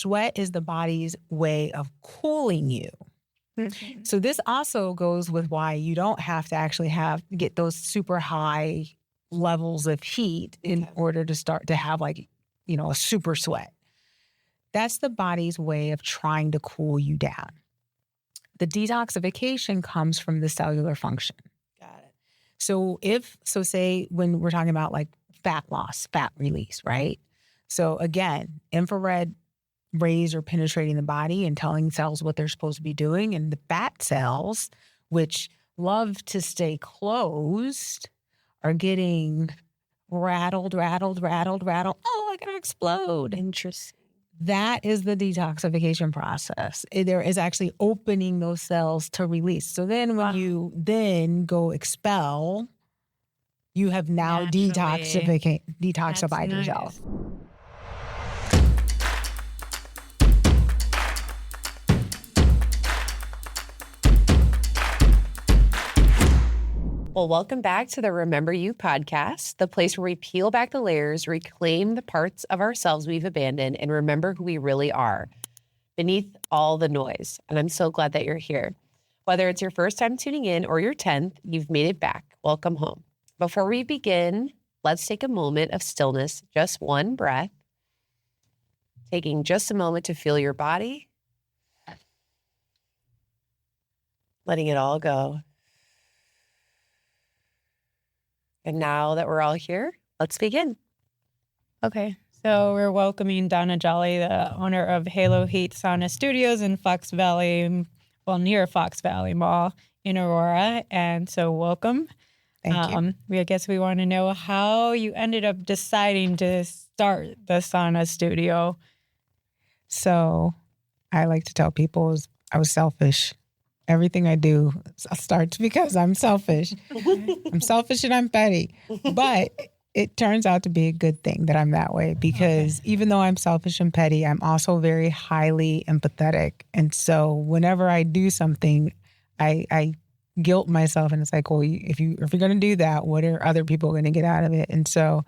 sweat is the body's way of cooling you. So this also goes with why you don't have to actually get those super high levels of heat in order to start to have like, a super sweat. That's the body's way of trying to cool you down. The detoxification comes from the cellular function. Got it. So say when we're talking about like fat loss, fat release, right? So again, infrared rays are penetrating the body and telling cells what they're supposed to be doing. And the fat cells, which love to stay closed, are getting rattled. Oh, I gotta explode. Interesting. That is the detoxification process. There is actually opening those cells to release. So then when you then go expel, you have now detoxified yourself. Well, welcome back to the Remember You podcast, the place where we peel back the layers, reclaim the parts of ourselves we've abandoned, and remember who we really are beneath all the noise. And I'm so glad that you're here. Whether it's your first time tuning in or your 10th, you've made it back. Welcome home. Before we begin, let's take a moment of stillness, just one breath, taking just a moment to feel your body, letting it all go. And now that we're all here, let's begin. Okay, so we're welcoming Donna Jolly, the owner of HaloHeat Sauna Studios in Fox Valley, near Fox Valley Mall in Aurora. And so welcome. Thank you. I guess we want to know how you ended up deciding to start the sauna studio. So I like to tell people I was selfish. Everything I do starts because I'm selfish. I'm selfish and I'm petty. But it turns out to be a good thing that I'm that way because even though I'm selfish and petty, I'm also very highly empathetic. And so whenever I do something, I guilt myself and it's like, well, if you're going to do that, what are other people going to get out of it? And so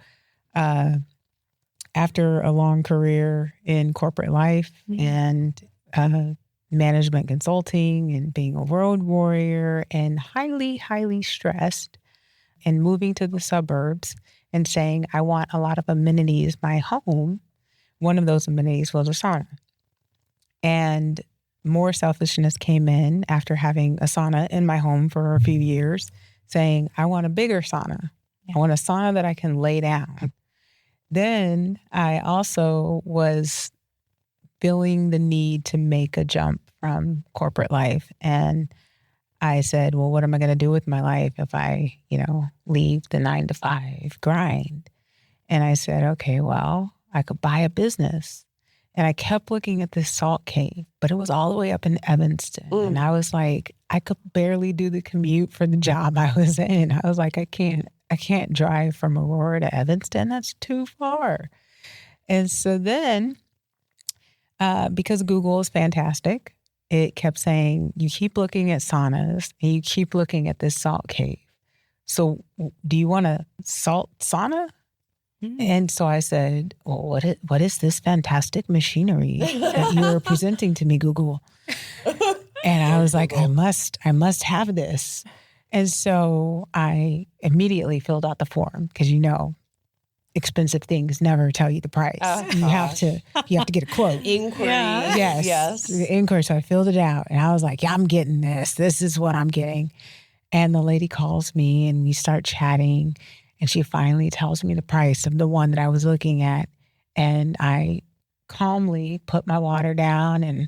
after a long career in corporate life and management consulting and being a road warrior and highly, highly stressed and moving to the suburbs and saying, I want a lot of amenities in my home. One of those amenities was a sauna. And more selfishness came in after having a sauna in my home for a few years, saying, I want a bigger sauna. I want a sauna that I can lay down. Then I also was feeling the need to make a jump from corporate life. And I said, well, what am I going to do with my life if I, leave the 9-to-5 grind? And I said, okay, well, I could buy a business. And I kept looking at this salt cave, but it was all the way up in Evanston. And I was like, I could barely do the commute for the job I was in. I was like, I can't drive from Aurora to Evanston. That's too far. And so then, because Google is fantastic, it kept saying, you keep looking at saunas and you keep looking at this salt cave. So do you want a salt sauna? And so I said, well, what is this fantastic machinery that you're presenting to me, Google? And I was like, I must have this. And so I immediately filled out the form because, expensive things never tell you the price. You have to get a quote. Inquiry. Yes. The inquiry. So I filled it out and I was like, yeah, I'm getting this. This is what I'm getting. And the lady calls me and we start chatting and she finally tells me the price of the one that I was looking at. And I calmly put my water down and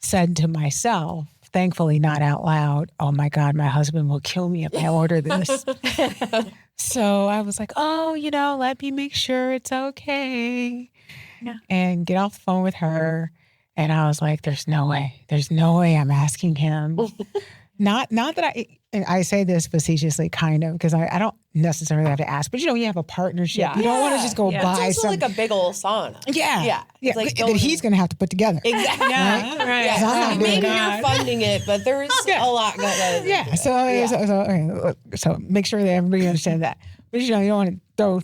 said to myself, thankfully not out loud, oh my God, my husband will kill me if I order this. So I was like, oh, let me make sure it's okay. Yeah. And get off the phone with her. And I was like, there's no way I'm asking him. Not that I say this facetiously, kind of, because I don't necessarily have to ask, but you have a partnership. Yeah. You don't want to just go buy it's also like a big old sauna. Yeah. It's like that he's going to have to put together. Exactly. Right. Yeah. Maybe you're funding it, but there's a lot going on. Yeah. So make sure that everybody understands that. But, you don't want to throw,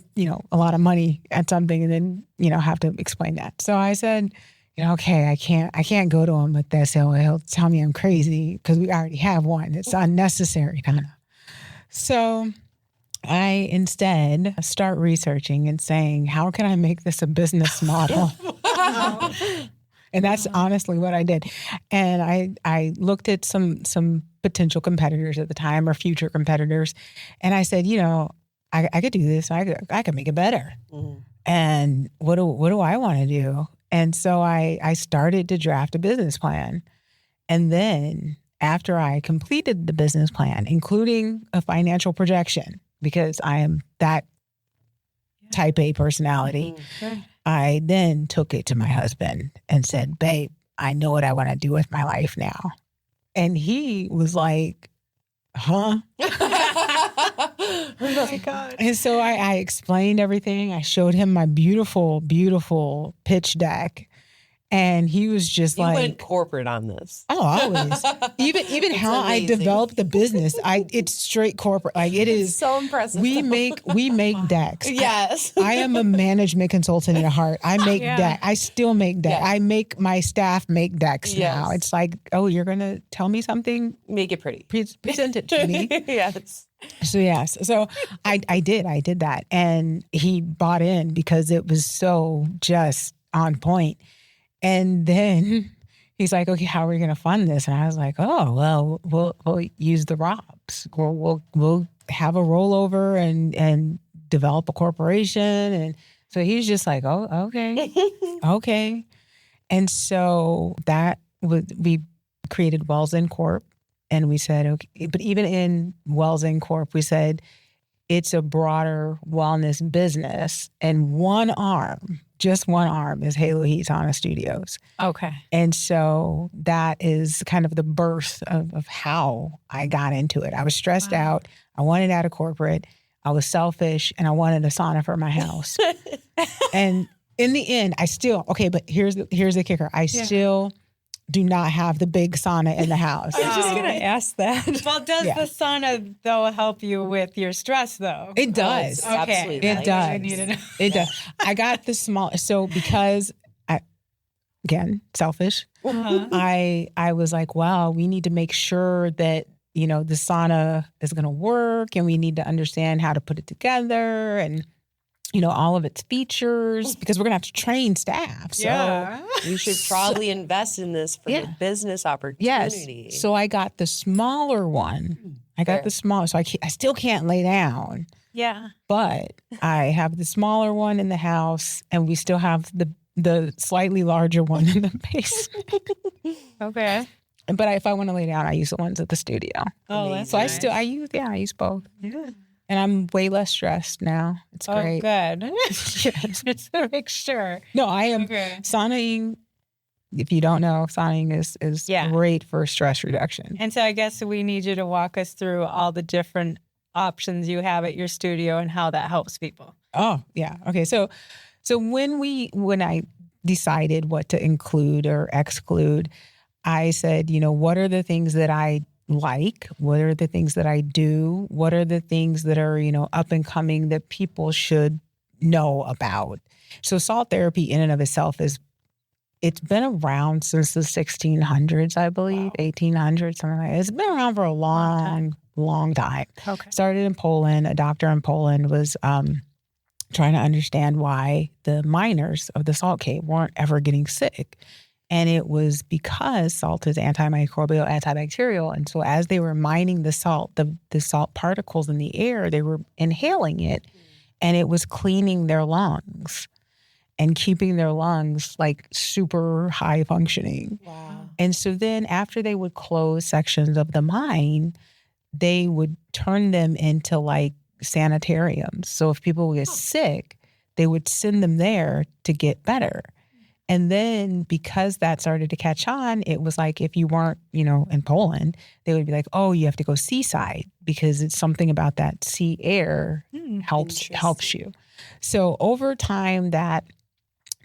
a lot of money at something and then, have to explain that. So I said, okay, I can't go to him with this. He'll tell me I'm crazy because we already have one. It's unnecessary, Donna. So I instead start researching and saying, how can I make this a business model? And that's honestly what I did. And I looked at some potential competitors at the time or future competitors. And I said, I could do this. I could make it better. Mm-hmm. And what do I want to do? And so I started to draft a business plan. And then after I completed the business plan, including a financial projection, because I am that type A personality, I then took it to my husband and said, babe, I know what I want to do with my life now. And he was like, huh? Oh my God. And so I explained everything. I showed him my beautiful, beautiful pitch deck. And he was just you like, went corporate on this. Oh, always. Even how amazing. I developed the business, it's straight corporate. Like it is so impressive. We make decks. Yes. I am a management consultant at heart. I make decks. I still make decks. Yeah. I make my staff make decks now. It's like, oh, you're gonna tell me something? Make it pretty. Present it to me. Yes. So yes. So I did that. And he bought in because it was so just on point. And then he's like, okay, how are we going to fund this? And I was like, oh, well, we'll use the ROBs. We'll have a rollover and develop a corporation. And so he's just like, oh, okay. Okay. And so we created Wells & Corp. And we said, okay, but even in Wells & Corp, we said, it's a broader wellness business. And just one arm is HaloHeat Sauna Studios. Okay. And so that is kind of the birth of how I got into it. I was stressed out. I wanted out of corporate. I was selfish and I wanted a sauna for my house. And in the end, but here's the kicker. I still do not have the big sauna in the house. I was just going to ask that. Well, does the sauna, though, help you with your stress, though? It does. Okay. Absolutely. It does. I need to know. It does. I got the small, so because again, selfish, I was like, wow, we need to make sure that, the sauna is going to work and we need to understand how to put it together and, all of its features because we're going to have to train staff. So we should probably invest in this for the business opportunity. Yes. So I got the smaller one. So I still can't lay down. Yeah. But I have the smaller one in the house and we still have the slightly larger one in the basement. Okay. But if I want to lay down, I use the ones at the studio. Oh, that's so nice. I use both. Yeah. And I'm way less stressed now. It's great. Oh, good. Just to make sure. No, I am sauning. If you don't know, sauning is great for stress reduction. And so I guess we need you to walk us through all the different options you have at your studio and how that helps people. Oh, yeah. Okay. So when I decided what to include or exclude, I said, what are the things that I like? What are the things that I do? What are the things that are, up and coming that people should know about? So salt therapy in and of itself it's been around since the 1600s, I believe, 1800s, something like that. It's been around for a long time. Okay. Started in Poland. A doctor in Poland was trying to understand why the miners of the salt cave weren't ever getting sick. And it was because salt is antimicrobial, antibacterial. And so as they were mining the salt, the salt particles in the air, they were inhaling it and it was cleaning their lungs and keeping their lungs like super high functioning. Wow. And so then after they would close sections of the mine, they would turn them into like sanitariums. So if people would get sick, they would send them there to get better. And then because that started to catch on, it was like if you weren't, in Poland, they would be like, oh, you have to go seaside because it's something about that sea air helps you. So over time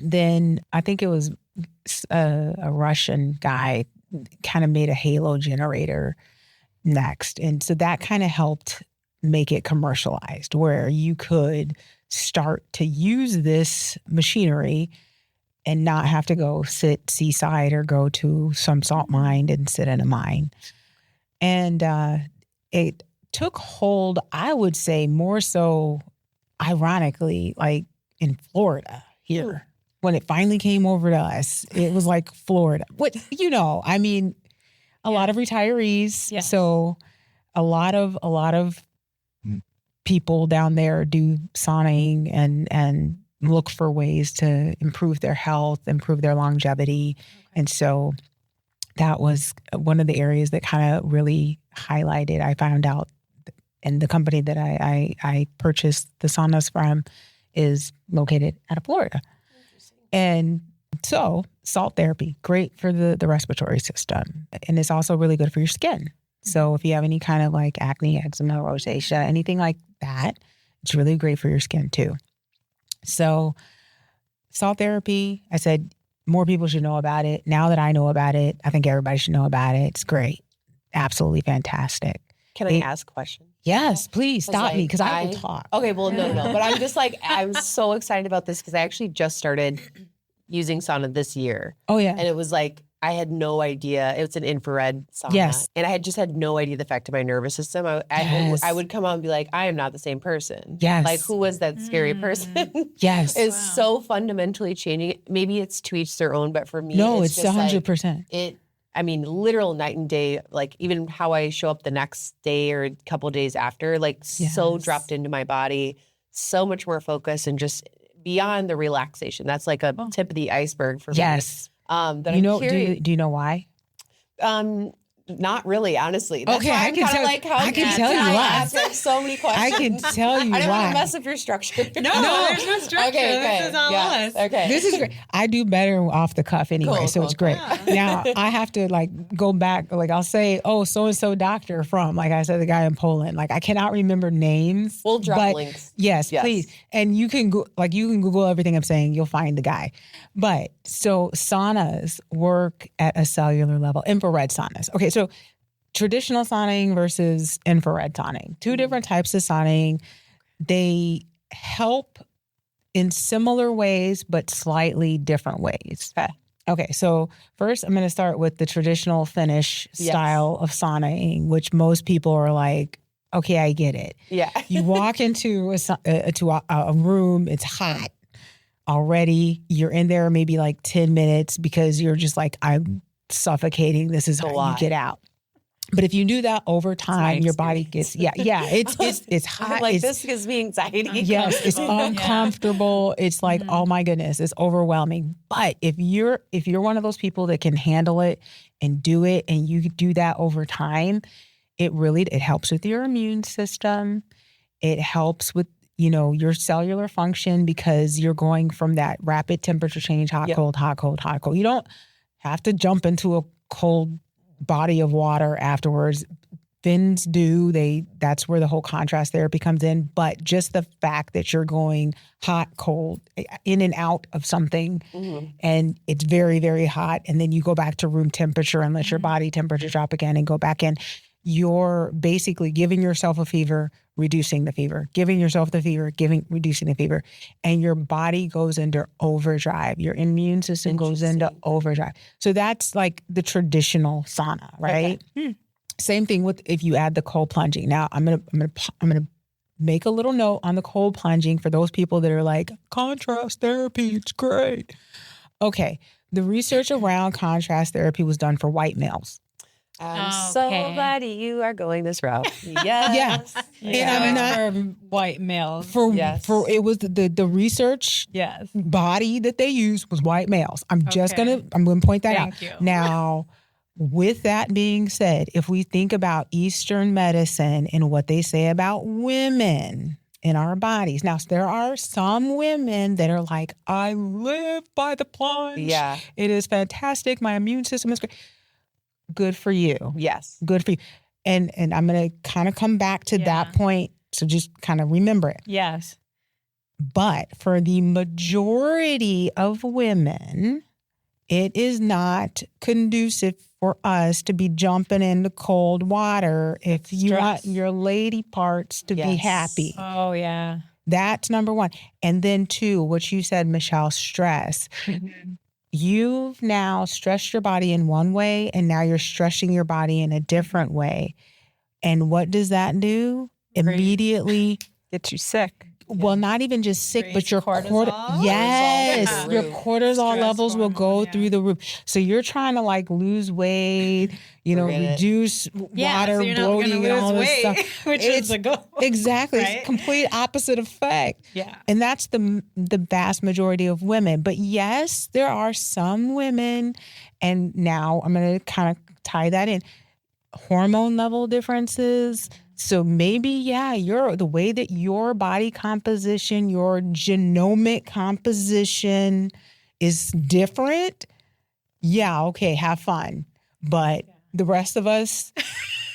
then I think it was a Russian guy kind of made a halo generator next. And so that kind of helped make it commercialized where you could start to use this machinery and not have to go sit seaside or go to some salt mine and sit in a mine. And it took hold, I would say, more so, ironically, like in Florida here. When it finally came over to us, it was like Florida. What, I mean, a lot of retirees. Yes. So a lot of people down there do sauning and look for ways to improve their health, improve their longevity. And so that was one of the areas that kind of really highlighted. I found out, and the company that I purchased the saunas from is located out of Florida. And so salt therapy, great for the respiratory system. And it's also really good for your skin. So if you have any kind of like acne, eczema, rosacea, anything like that, it's really great for your skin too. So salt therapy, I said, more people should know about it. Now that I know about it, I think everybody should know about it. It's great. Absolutely fantastic. Can I ask a question? Yes, please stop me because I will talk. Okay, well, no. But I'm just like, I'm so excited about this because I actually just started using sauna this year. Oh, yeah. And it was like, I had no idea. It's an infrared sauna. Yes. And I had just had no idea the effect of my nervous system. I would come out and be like, I am not the same person. Yes. Like, who was that scary person? Yes. It's so fundamentally changing. Maybe it's to each their own, but for me, no, it's just 100%. Like, literal night and day, like even how I show up the next day or a couple of days after, like so dropped into my body, so much more focus and just beyond the relaxation. That's like a tip of the iceberg for me. Yes. That I'm curious. Do you know why? Not really, honestly. That's okay, why I I'm can tell. like, how I can tell you why. I have so many questions. I can tell you I don't why. want to mess up your structure. No, there's no structure. Okay. This is all us. Okay. This is great. I do better off the cuff anyway, so it's great. Now I have to like go back. Like I'll say, oh, so and so doctor from, like I said, the guy in Poland. Like I cannot remember names. We'll drop links. Yes, please. And you can Google everything I'm saying. You'll find the guy. But so saunas work at a cellular level. Infrared saunas. Okay, so traditional sauning versus infrared sauning. Two different types of sauning. They help in similar ways, but slightly different ways. Okay, so first I'm going to start with the traditional Finnish style of sauning, which most people are like, okay, I get it. Yeah. You walk into a room, it's hot already. You're in there maybe like 10 minutes because you're just like, I'm suffocating. This is how you get out. But if you do that over time, your body gets, it's hot. Like this gives me anxiety. Yes, it's uncomfortable. It's like, oh my goodness, it's overwhelming. But if you're one of those people that can handle it and do it, and you do that over time, it helps with your immune system. It helps with, your cellular function because you're going from that rapid temperature change, hot, cold, hot, cold, hot, cold. You don't have to jump into a cold body of water afterwards. Finns do. That's where the whole contrast therapy comes in. But just the fact that you're going hot, cold, in and out of something, and it's very, very hot, and then you go back to room temperature and let your body temperature drop again and go back in, you're basically giving yourself a fever, reducing the fever, giving yourself the fever, reducing the fever, and your body goes into overdrive. Your immune system goes into overdrive. So that's like the traditional sauna, right? Okay. Same thing with if you add the cold plunging. Now I'm gonna make a little note on the cold plunging for those people that are like, contrast therapy, it's great. Okay, the research around contrast therapy was done for white males. I'm so glad you are going this route. Yes. And I'm not for white males. For it was the research body that they used was white males. I'm gonna point that out. You. Now, with that being said, if we think about Eastern medicine and what they say about women in our bodies. Now, there are some women that are like, I live by the plunge. Yeah. It is fantastic. My immune system is great. Good for you. Yes. Good for you. And I'm going to kind of come back to that point. So just kind of remember it. Yes. But for the majority of women, it is not conducive for us to be jumping into cold water if you want your lady parts to be happy. Oh, yeah. That's number one. And then two, what you said, Michelle, stress. You've now stressed your body in one way, and now you're stressing your body in a different way. And what does that do? Immediately Get you sick. Well, not even just sick, but your cortisol. yes, your cortisol Stress levels will go hormone, through the roof. So you're trying to like lose weight, reduce water, so you're not bloating, gonna and all lose this weight, stuff. which is the goal. Exactly. Right? It's complete opposite effect. Yeah. And that's the vast majority of women. But yes, there are some women, and now I'm going to kind of tie that in, hormone level differences. So maybe, the way that your body composition, your genomic composition is different. Yeah, okay, have fun. But the rest of us,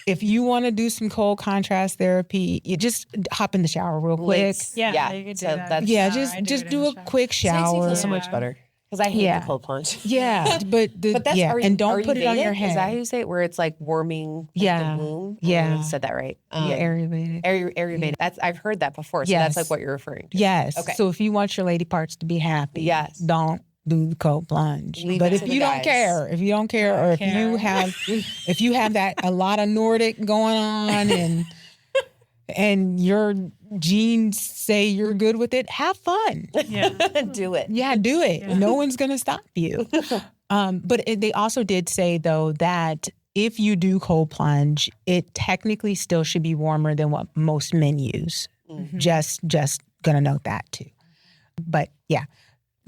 if you want to do some cold contrast therapy, you just hop in the shower real quick. Yeah, you could do that. Just do a quick shower. Makes me feel so much better. Because I hate the cold plunge. Yeah, but that's and don't put it on your Ayurvedic? head. Is that how you say it? Where it's like warming the womb? Yeah. I said that right. Ayurvedic. Ayurvedic. I've heard that before. So Yes. that's like what you're referring to. Yes. Okay. So if you want your lady parts to be happy, Yes. don't do the cold plunge. Leave But it if to the you don't guys. care, or if you have that a lot of Nordic going on and your genes say you're good with it, have fun. Yeah. Do it. Yeah, do it. No one's going to stop you. But they also did say, though, that if you do cold plunge, it technically still should be warmer than what most men use. Mm-hmm. Just going to note that, too. But, yeah.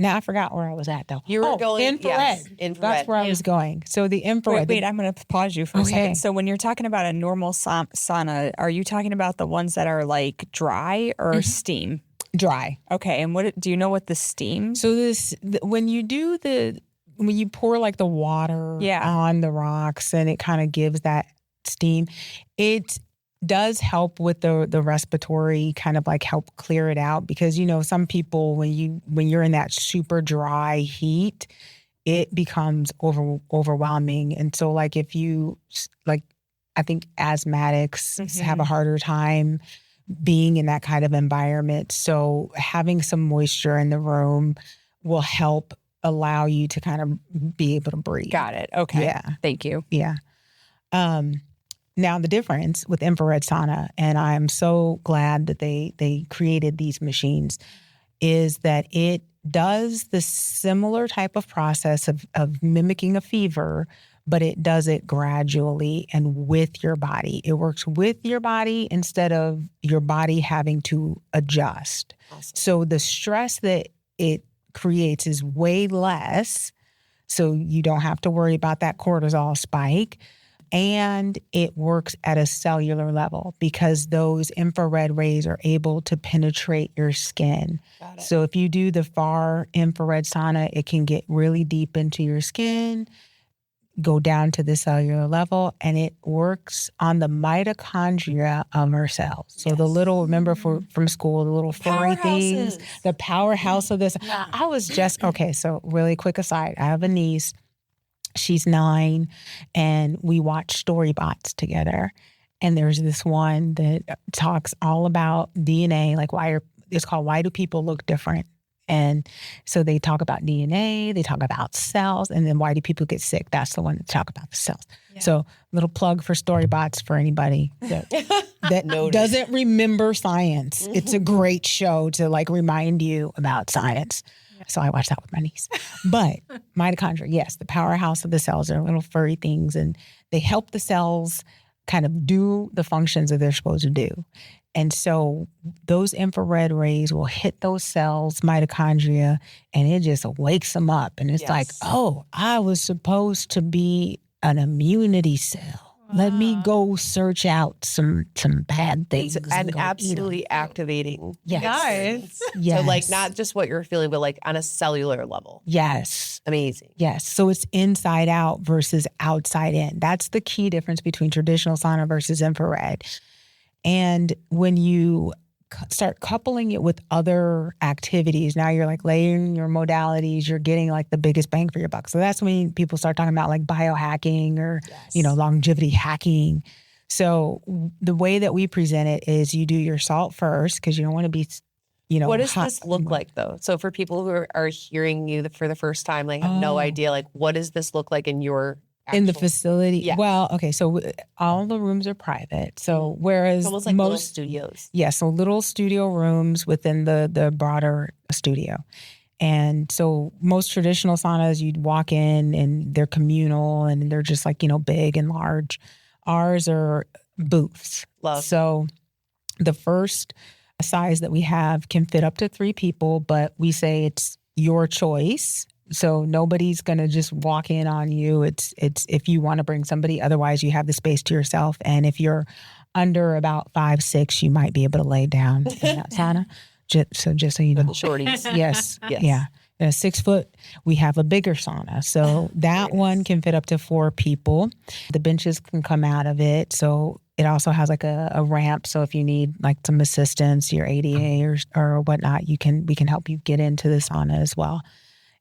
Now I forgot where I was at, though. You were going infrared. yes, infrared. That's where I was going. So the infrared. Wait, I'm going to pause you for a Okay. second. So when you're talking about a normal sauna, are you talking about the ones that are like dry or steam? Dry. Okay, and do you know what the steam? So when you pour like the water on the rocks and it kind of gives that steam, it does help with the respiratory, kind of like help clear it out, because some people when you're in that super dry heat, it becomes overwhelming. And so like if you like, I think asthmatics have a harder time being in that kind of environment. So having some moisture in the room will help allow you to kind of be able to breathe. Got it. Okay. Yeah. Thank you. Yeah. Now the difference with infrared sauna, and I'm so glad that they created these machines, is that it does the similar type of process of mimicking a fever, but it does it gradually and with your body. It works with your body instead of your body having to adjust. Awesome. So the stress that it creates is way less, so you don't have to worry about that cortisol spike. And it works at a cellular level because those infrared rays are able to penetrate your skin. Got it. So if you do the far infrared sauna, it can get really deep into your skin, go down to the cellular level, and it works on the mitochondria of our cells. So the little, remember from school, the little furry things, the powerhouse of this. I was just, okay, so really quick aside, I have a niece. She's 9, and we watch Storybots together. And there's this one that talks all about DNA, like it's called Why Do People Look Different? And so they talk about DNA, they talk about cells, and then why do people get sick? That's the one that talk about the cells. Yeah. So little plug for Storybots for anybody that doesn't remember science. Mm-hmm. It's a great show to like remind you about science. So I watch that with my niece. But mitochondria, yes, the powerhouse of the cells are little furry things, and they help the cells kind of do the functions that they're supposed to do. And so those infrared rays will hit those cells, mitochondria, and it just wakes them up. And it's like, oh, I was supposed to be an immunity cell. Let me go search out some bad things. And absolutely activating. Yes. Nice. Yes. So like not just what you're feeling, but like on a cellular level. Yes. Amazing. Yes. So it's inside out versus outside in. That's the key difference between traditional sauna versus infrared. And when you start coupling it with other activities, now you're like layering your modalities, you're getting like the biggest bang for your buck. So that's when people start talking about like biohacking or, longevity hacking. So the way that we present it is you do your salt first because you don't want to be What does this look like though? So for people who are hearing you for the first time, like have no idea, like what does this look like in your in the facility? Yeah. Well, okay, so all the rooms are private. So whereas it's almost like little studios. Yeah, so little studio rooms within the broader studio. And so most traditional saunas, you'd walk in and they're communal and they're just like, big and large. Ours are booths. Love. So the first size that we have can fit up to 3 people, but we say it's your choice. So nobody's going to just walk in on you. It's if you want to bring somebody, otherwise you have the space to yourself. And if you're under about 5'6", you might be able to lay down in that sauna. Just so you know. The shorties. Yes. Yeah. And 6 foot, we have a bigger sauna. So that one can fit up to 4 people. The benches can come out of it. So it also has like a ramp. So if you need like some assistance, your ADA or whatnot, we can help you get into the sauna as well.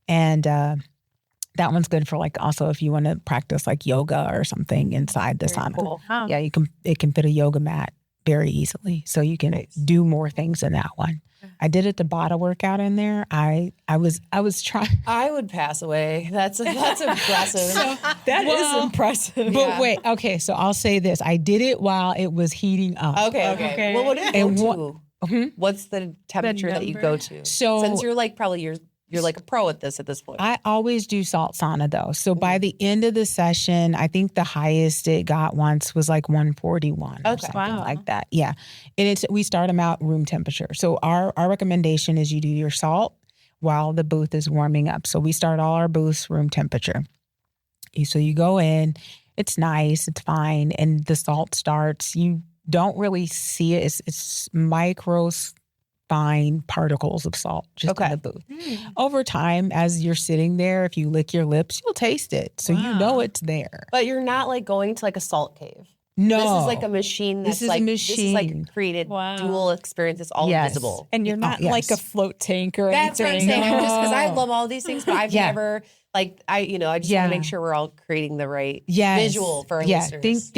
And that one's good for like also if you want to practice like yoga or something inside the sauna. Cool. Yeah, it can fit a yoga mat very easily. So you can do more things in that one. I did a Tabata workout in there. I was trying. I would pass away. That's impressive. That is impressive. But wait, okay. So I'll say this: I did it while it was heating up. Okay. Well, what do you go to? What's the temperature that you go to? So since you're like probably you're like a pro at this point. I always do salt sauna though. So by the end of the session, I think the highest it got once was like 141 or something like that. Yeah. And we start them out room temperature. So our recommendation is you do your salt while the booth is warming up. So we start all our booths room temperature. So you go in, it's nice, it's fine. And the salt starts, you don't really see it. It's micro fine particles of salt just in the booth. Over time, as you're sitting there, if you lick your lips, you'll taste it. So you know it's there. But you're not like going to like a salt cave. No. This is like a machine that's This is like created dual experience. It's all visible. And you're not like a float tank or anything. That's what I'm saying. I'm just because I love all these things, but I've never I just want to make sure we're all creating the right visual for our listeners.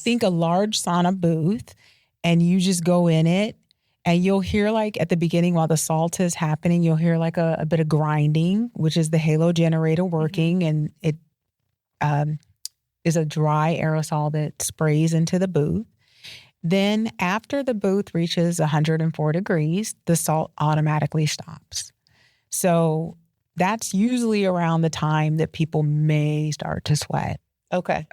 Think a large sauna booth and you just go in it. And you'll hear like at the beginning while the salt is happening, you'll hear like a bit of grinding, which is the halo generator working. And it is a dry aerosol that sprays into the booth. Then after the booth reaches 104 degrees, the salt automatically stops. So that's usually around the time that people may start to sweat. Okay.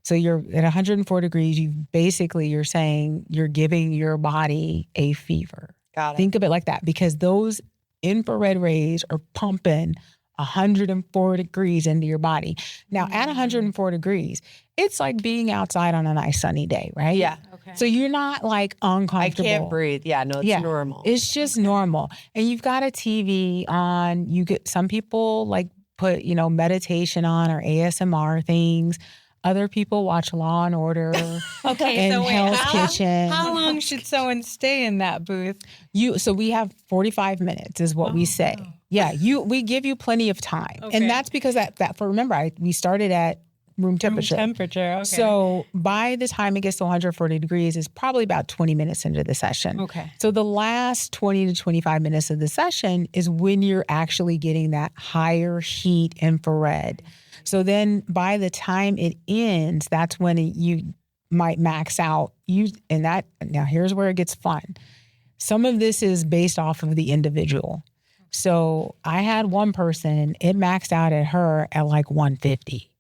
So you're at 104 degrees, you're saying you're giving your body a fever. Got it. Think of it like that because those infrared rays are pumping 104 degrees into your body. Now at 104 degrees, it's like being outside on a nice sunny day, right? Yeah. Okay. So you're not like uncomfortable. I can't breathe. Yeah, no, it's normal. It's just normal. And you've got a TV on. Some people like put, meditation on or ASMR things. Other people watch Law and Order and Hell's Kitchen. How long should someone stay in that booth? So we have 45 minutes is what we say. Yeah, we give you plenty of time. Okay. And that's because we started at room temperature. Okay. So by the time it gets to 140 degrees, it's probably about 20 minutes into the session. Okay. So the last 20 to 25 minutes of the session is when you're actually getting that higher heat infrared. So then by the time it ends, that's when you might max out. Now here's where it gets fun. Some of this is based off of the individual. So I had one person, it maxed out at her at like 150.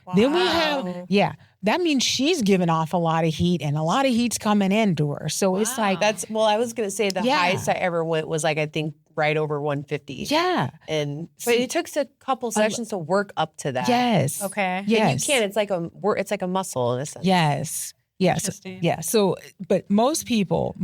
Wow. Then we have, that means she's giving off a lot of heat and a lot of heat's coming into her. So it's like. I was going to say the highest I ever went was like, I think right over 150. Yeah. But it took a couple sessions to work up to that. Yes. Okay. Yes. And you can't, it's like a muscle in a sense. Yes. Yeah. So, but most people,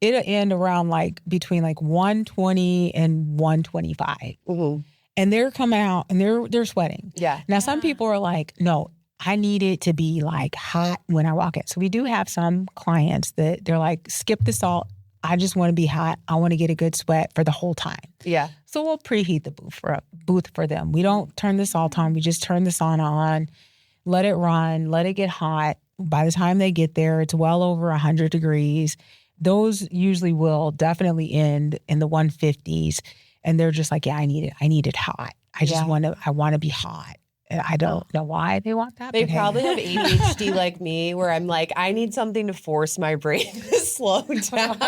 it'll end around like between like 120 and 125. Mm-hmm. And they're coming out and they're sweating. Yeah. Now some people are like, no, I need it to be like hot when I walk in. So we do have some clients that they're like, skip the salt. I just want to be hot. I want to get a good sweat for the whole time. Yeah. So we'll preheat the booth for them. We don't turn the salt on. We just turn the sauna on, let it run, let it get hot. By the time they get there, it's well over 100 degrees. those usually will definitely end in the 150s. And they're just like, yeah, I need it hot. I want to be hot. And I don't know why they want that. They but probably have ADHD like me, where I'm like, I need something to force my brain to slow down.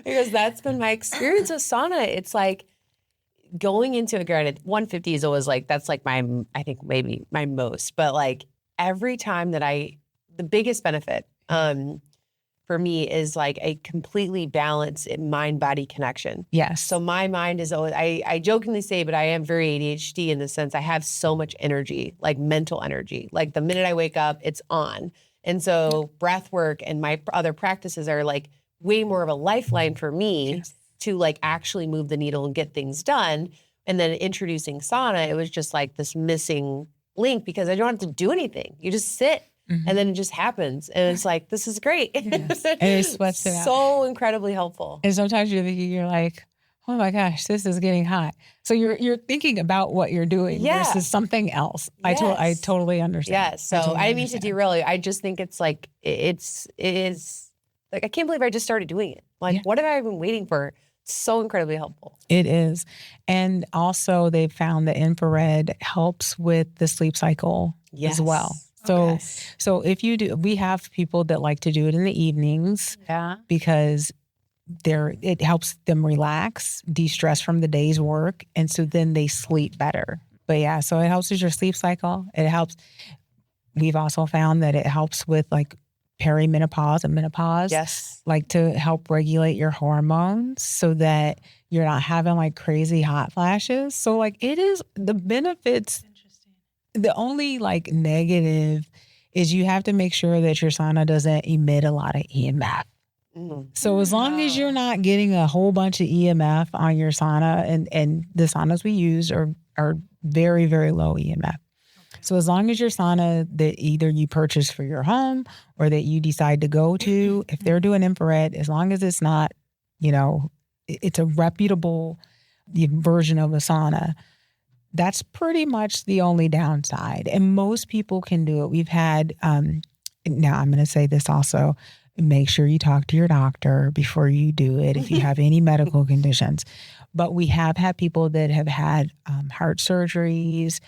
Because that's been my experience with sauna. It's like going into it, granted, 150 is always like, that's like I think maybe my most. But like every time that the biggest benefit for me is like a completely balanced mind-body connection. Yes. So my mind is always, I jokingly say, but I am very ADHD in the sense I have so much energy, like mental energy. Like the minute I wake up, it's on. And so breath work and my other practices are like way more of a lifeline for me to like actually move the needle and get things done. And then introducing sauna, it was just like this missing link because I don't have to do anything. You just sit. And then it just happens. And it's like, this is great. Yes. And it sweats it out. So incredibly helpful. And sometimes you're like, oh my gosh, this is getting hot. So you're thinking about what you're doing versus something else. Yes. I totally understand. Yes. So I didn't mean to derail you. I just think it's like, it is like, I can't believe I just started doing it. Like, what have I been waiting for? It's so incredibly helpful. It is. And also they found that infrared helps with the sleep cycle as well. So if you do, we have people that like to do it in the evenings because it helps them relax, de-stress from the day's work. And so then they sleep better. But so it helps with your sleep cycle. It helps. We've also found that it helps with like perimenopause and menopause. Yes. Like to help regulate your hormones so that you're not having like crazy hot flashes. So like it is the benefits. The only like negative is you have to make sure that your sauna doesn't emit a lot of EMF. So as long as you're not getting a whole bunch of EMF on your sauna, and the saunas we use are very, very low EMF. So as long as your sauna that either you purchase for your home or that you decide to go to, if they're doing infrared, as long as it's not, it's a reputable version of a sauna, that's pretty much the only downside. And most people can do it. We've had, now I'm going to say this also, make sure you talk to your doctor before you do it if you have any medical conditions. But we have had people that have had heart surgeries,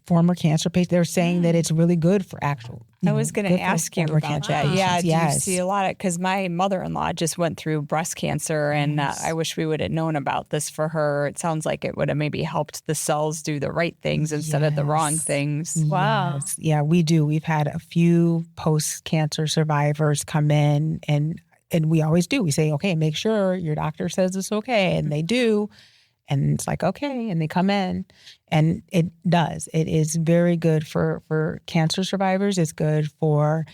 former cancer patients. They're saying that it's really good for actual. I was going to ask you about that. Yeah, do you see a lot of, because my mother-in-law just went through breast cancer, and I wish we would have known about this for her. It sounds like it would have maybe helped the cells do the right things instead of the wrong things. Wow. Yes. Yeah, we do. We've had a few post-cancer survivors come in, and we always do. We say, okay, make sure your doctor says it's okay, and they do. And it's like, okay, and they come in, and it does. It is very good for cancer survivors. It's good for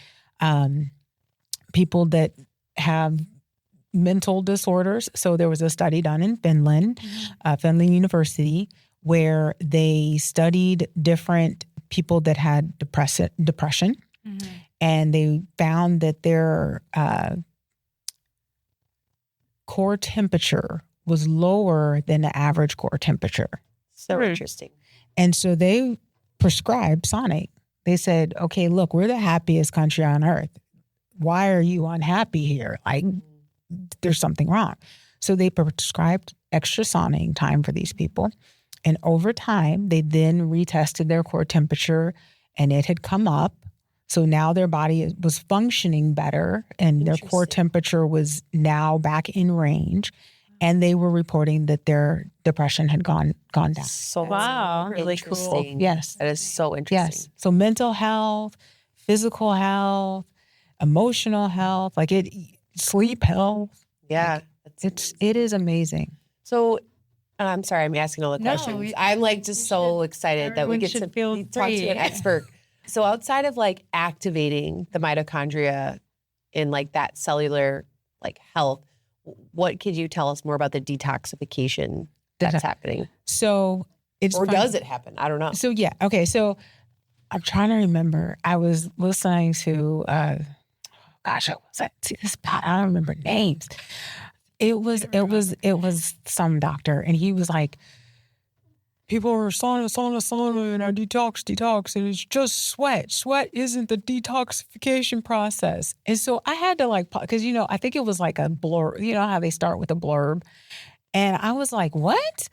people that have mental disorders. So there was a study done in Finland, Finland University, where they studied different people that had depression, and they found that their core temperature was lower than the average core temperature. So interesting. And so they prescribed Sonic. They said, okay, look, we're the happiest country on earth. Why are you unhappy here? Like, there's something wrong. So they prescribed extra sauning time for these people. And over time, they then retested their core temperature, and it had come up. So now their body was functioning better, and their core temperature was now back in range. And they were reporting that their depression had gone down. So wow, really cool. Yes. That is so interesting. Yes. So mental health, physical health, emotional health, sleep health. Yeah. It is amazing. So I'm sorry, I'm asking all the questions. I'm like just so excited that we get to talk to an expert. So outside of like activating the mitochondria in like that cellular like health, what could you tell us more about the detoxification that's happening? So it's does it happen? I don't know. So yeah, okay. So I'm trying to remember. I was listening to what was that? See this? I don't remember names. It was some doctor, and he was like, people are sauna, and I detox, and it's just sweat. Sweat isn't the detoxification process. And so I had to because, I think it was like a blurb, how they start with a blurb. And I was like, what?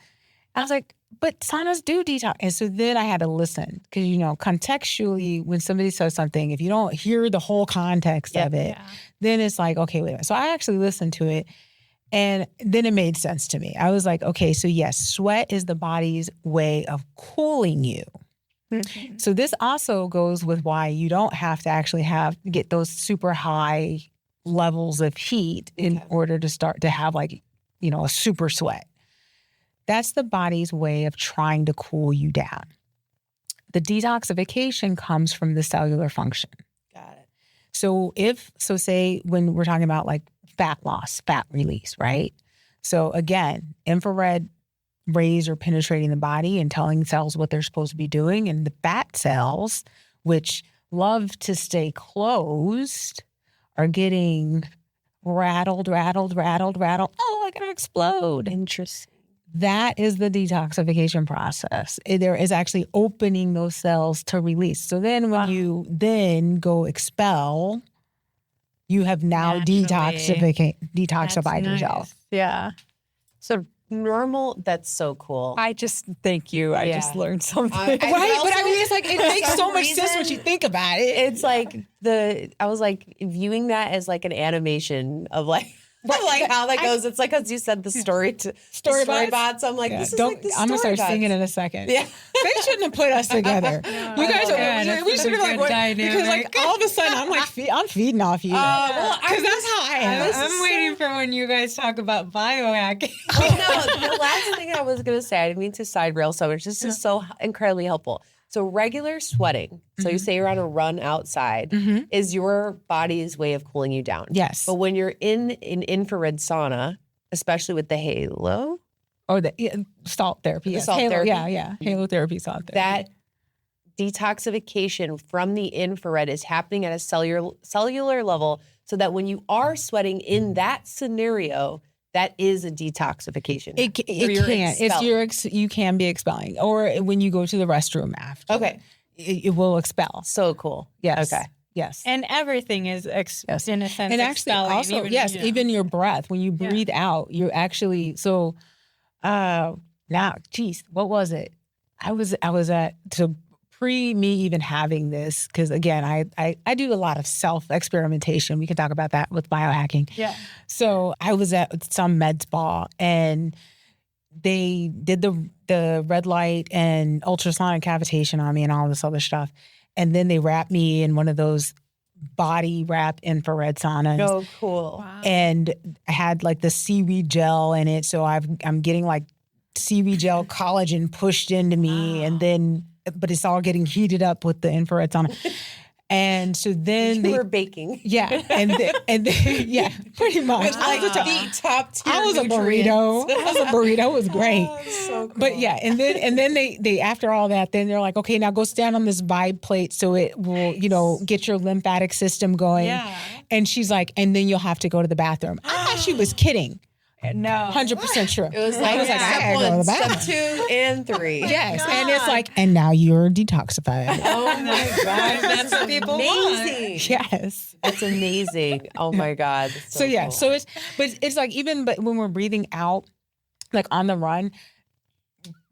I was like, but saunas do detox. And so then I had to listen because, contextually, when somebody says something, if you don't hear the whole context of it, then it's like, okay, wait a minute. So I actually listened to it. And then it made sense to me. I was like, okay, so yes, sweat is the body's way of cooling you. Mm-hmm. So this also goes with why you don't have to actually get those super high levels of heat in order to start to have a super sweat. That's the body's way of trying to cool you down. The detoxification comes from the cellular function. Got it. So say when we're talking about fat loss, fat release, right? So again, infrared rays are penetrating the body and telling cells what they're supposed to be doing. And the fat cells, which love to stay closed, are getting rattled. Oh, I gotta explode. Interesting. That is the detoxification process. There is actually opening those cells to release. So then when you then go expel, you have now detoxified yourself. Yeah. So normal, that's so cool. I just, thank you. I just learned something. Right? But I mean, it's it makes so much sense when you think about it. It's I was viewing that as an animation of how that goes. It's as you said, the story bots. I'm this is the I'm gonna start singing in a second. Yeah, they shouldn't have put us together. You guys, we should be what? Because all of a sudden I'm feeding off you. Because that's how I am. I'm waiting for when you guys talk about biohacking. No, the last thing I was gonna say, I didn't mean to side rail so much. This is so incredibly helpful. So regular sweating, so you say you're on a run outside, is your body's way of cooling you down. Yes. But when you're in an infrared sauna, especially with the Halo. Or the salt therapy. The salt therapy. Yeah. Halotherapy, salt therapy. That detoxification from the infrared is happening at a cellular level so that when you are sweating in that scenario, that is a detoxification. It can. You can be expelling. Or when you go to the restroom after. Okay. It will expel. So cool. Yes. Okay. Yes. And everything is, in a sense, and actually expelling. Also, even your breath. When you breathe out, you're actually, what was it? I was at, pre me even having this, because again, I do a lot of self-experimentation. We can talk about that with biohacking. Yeah. So I was at some med spa and they did the red light and ultrasonic cavitation on me and all this other stuff. And then they wrapped me in one of those body wrap infrared saunas. Oh, cool. Wow. And I had the seaweed gel in it. So I'm getting seaweed gel collagen pushed into me. And then, but it's all getting heated up with the infrared sauna. And so then you were baking. Yeah. And then, yeah, pretty much. I was a burrito. It was great. So cool. But yeah, and then they after all that, then they're like, okay, now go stand on this vibe plate so it will, get your lymphatic system going. Yeah. And she's like, and then you'll have to go to the bathroom. I thought she was kidding. No. 100% true. It was I gotta go to the bathroom. Step 2 and 3. Yes. God. And it's and now you're detoxified. Oh my God. That's what people amazing. Want. Yes. That's amazing. Oh my God. So yeah. Cool. So it's even when we're breathing out, on the run,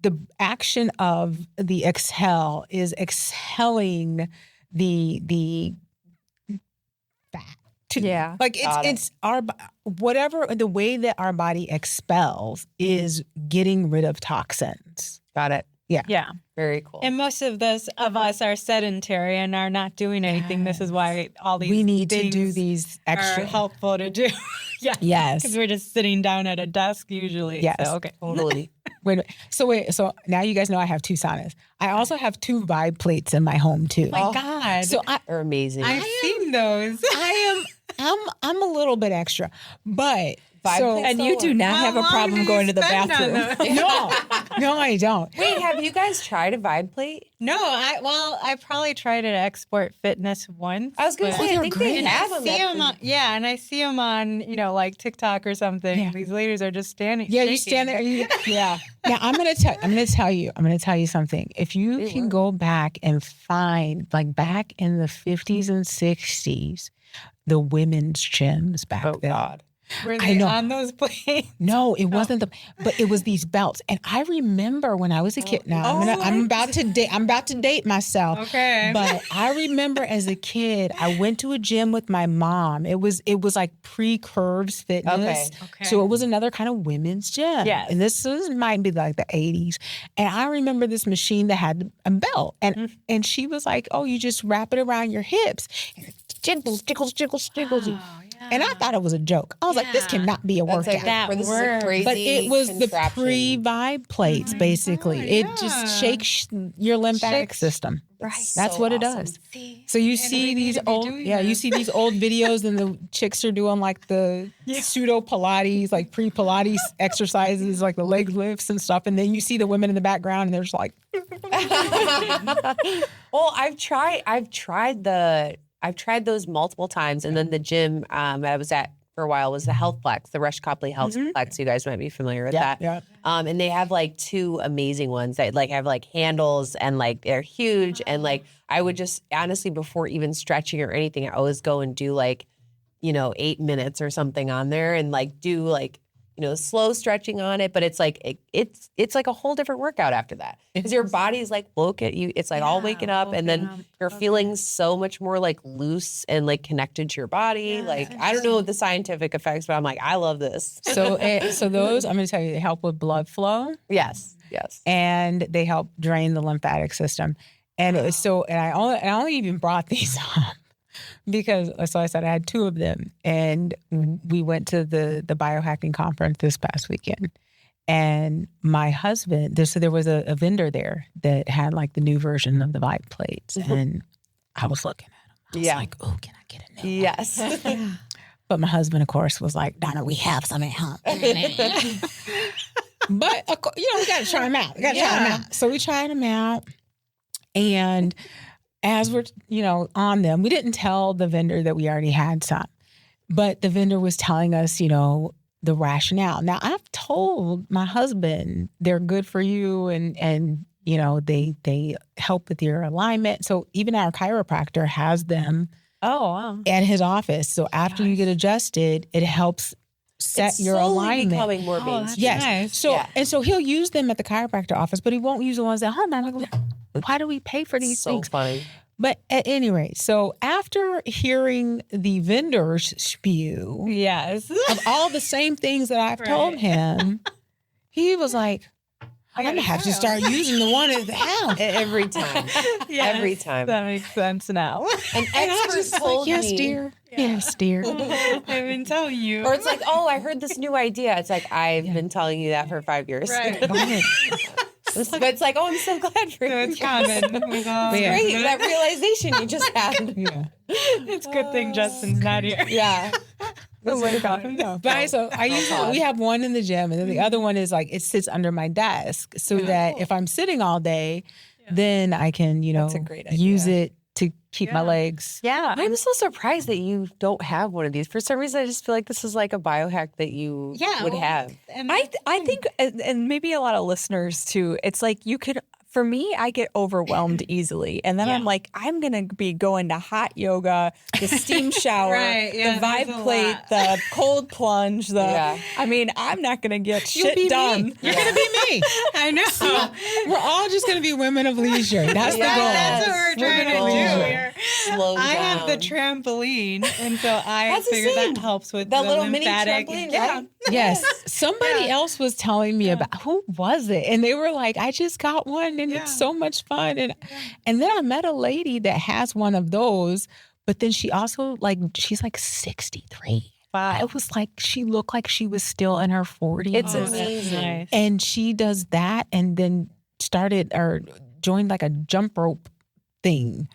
the action of the exhale is exhaling the fat. Yeah. It's our, whatever, the way that our body expels is getting rid of toxins. Got it. Yeah. Yeah. Very cool. And most of us are sedentary and are not doing anything. This is why all these we need to do these extra are helpful to do. Yeah. Yes. Because we're just sitting down at a desk usually. Yes. So, okay. Totally. So now you guys know I have 2 saunas. I also have 2 vibe plates in my home too. Oh my God. So they're amazing. I've seen those. I'm a little bit extra, but And you do not have a problem going to the bathroom. No, I don't. Wait, have you guys tried a vibe plate? No, I probably tried it at Export Fitness once. I was going to say, I think they have them. And I see them on, like TikTok or something. Yeah. These ladies are just standing. Yeah, shaking. you stand there. Yeah. Now I'm gonna tell you something. If you can go back and find, like back in the 50s and 60s, the women's gyms back then. God. Were they on those plates? No, it wasn't but it was these belts. And I remember when I was a kid. Now I'm about to date myself. Okay. But I remember as a kid, I went to a gym with my mom. It was like pre-Curves Fitness. Okay. So it was another kind of women's gym. Yes. And this might be like the 80s. And I remember this machine that had a belt. And she was like, "Oh, you just wrap it around your hips. And it jiggles. Oh, And I thought it was a joke. I was like, this cannot be a workout. But it was the pre-vibe plates, basically. It just shakes your lymphatic system. Right. That's what it does. So you see these old videos and the chicks are doing like the pseudo Pilates, like pre-Pilates exercises, like the leg lifts and stuff. And then you see the women in the background and they're just like. Well, I've tried those multiple times, and then the gym I was at for a while was the Health Flex, the Rush Copley Health Flex. You guys might be familiar with that. Yeah. And they have like two amazing ones that like have like handles and like they're huge. And like I would just honestly, before even stretching or anything, I always go and do like 8 minutes or something on there and like do like slow stretching on it, but it's like it's like a whole different workout after that because your body's like look at you. It's like all waking up, and then you're feeling so much more like loose and like connected to your body. Like I don't know the scientific effects, but I'm like I love this. So those I'm going to tell you, they help with blood flow. Yes, and they help drain the lymphatic system. And it was and I only even brought these up. Because, so I said I had two of them, and we went to the biohacking conference this past weekend. And my husband, there was a vendor there that had like the new version of the Vibe plates, and I was looking at him. I was like, "Oh, can I get a new one?" Yes. But my husband, of course, was like, "Donna, we have some at home." But we got to try them out. So we tried them out, and as we're, on them, we didn't tell the vendor that we already had some, but the vendor was telling us, the rationale. Now, I've told my husband they're good for you and they help with your alignment. So even our chiropractor has them at his office. So after you get adjusted, it helps set your alignment. Becoming more mainstream. Yes. Nice. So and so he'll use them at the chiropractor office, but he won't use the ones at home. I'm like, why do we pay for these things? So funny. But at any rate, so after hearing the vendor's spew of all the same things that I've told him, he was like, I'm going to have to start using the one at the house. Every time. Every time. That makes sense now. An expert told yes, me. dear. Yes, dear. I've been telling you. Or it's like, oh, I heard this new idea. It's like, I've been telling you that for 5 years. Right. But it's like, oh, I'm so glad for you. It's common. It's great, that realization you just had. It's a good thing Justin's not here. Yeah. Oh my God. But we have one in the gym, and then the other one is like it sits under my desk, so that if I'm sitting all day, then I can use it to keep my legs. Yeah. I'm so surprised that you don't have one of these. For some reason, I just feel like this is like a biohack that you would have. And I think, and maybe a lot of listeners too, it's like you could. For me, I get overwhelmed easily. And then I'm like, I'm going to be going to hot yoga, the steam shower, the vibe plate, the cold plunge. I mean, I'm not going to get shit done. You're going to be me. I know. We're all just going to be women of leisure. That's the goal. That's what we're trying to do here. Slow I down. have the trampoline, and so I figure that helps with that the little lymphatic. mini trampoline, right? Yes. Somebody else was telling me about, who was it? And they were like, I just got one and it's so much fun. And then I met a lady that has one of those, but then she also she's like 63. Wow. It was like, she looked like she was still in her 40s. It's amazing. Nice. And she does that and then joined like a jump rope thing,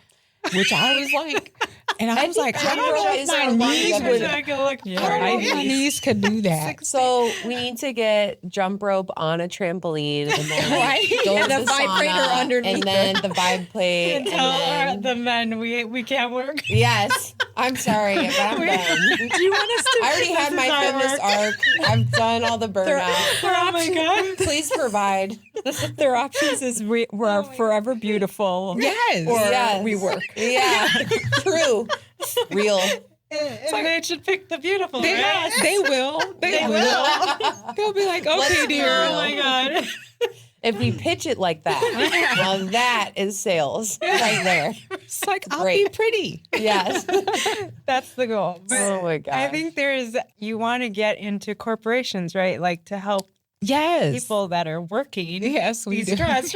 which I was like, And I was like, I don't know if my knees could do that. So we need to get jump rope on a trampoline and then go to the vibrator underneath, and then the vibe plate. And tell the men we can't work. Yes, I'm sorry, but I'm done. Do you want us to? I already had my fitness arc. I've done all the burnout. Oh my God! Please provide. Their options is we're forever beautiful. Yes. Or we work. Yeah. True. Real. So they should pick the beautiful. They will. They will. They'll be like, okay, dear. Oh my God. If we pitch it like that, well, that is sales right there. It's like, I'll be pretty. Yes. That's the goal. But oh my God. I think you want to get into corporations, right? Like to help people that are working. Yes, we do. Yes.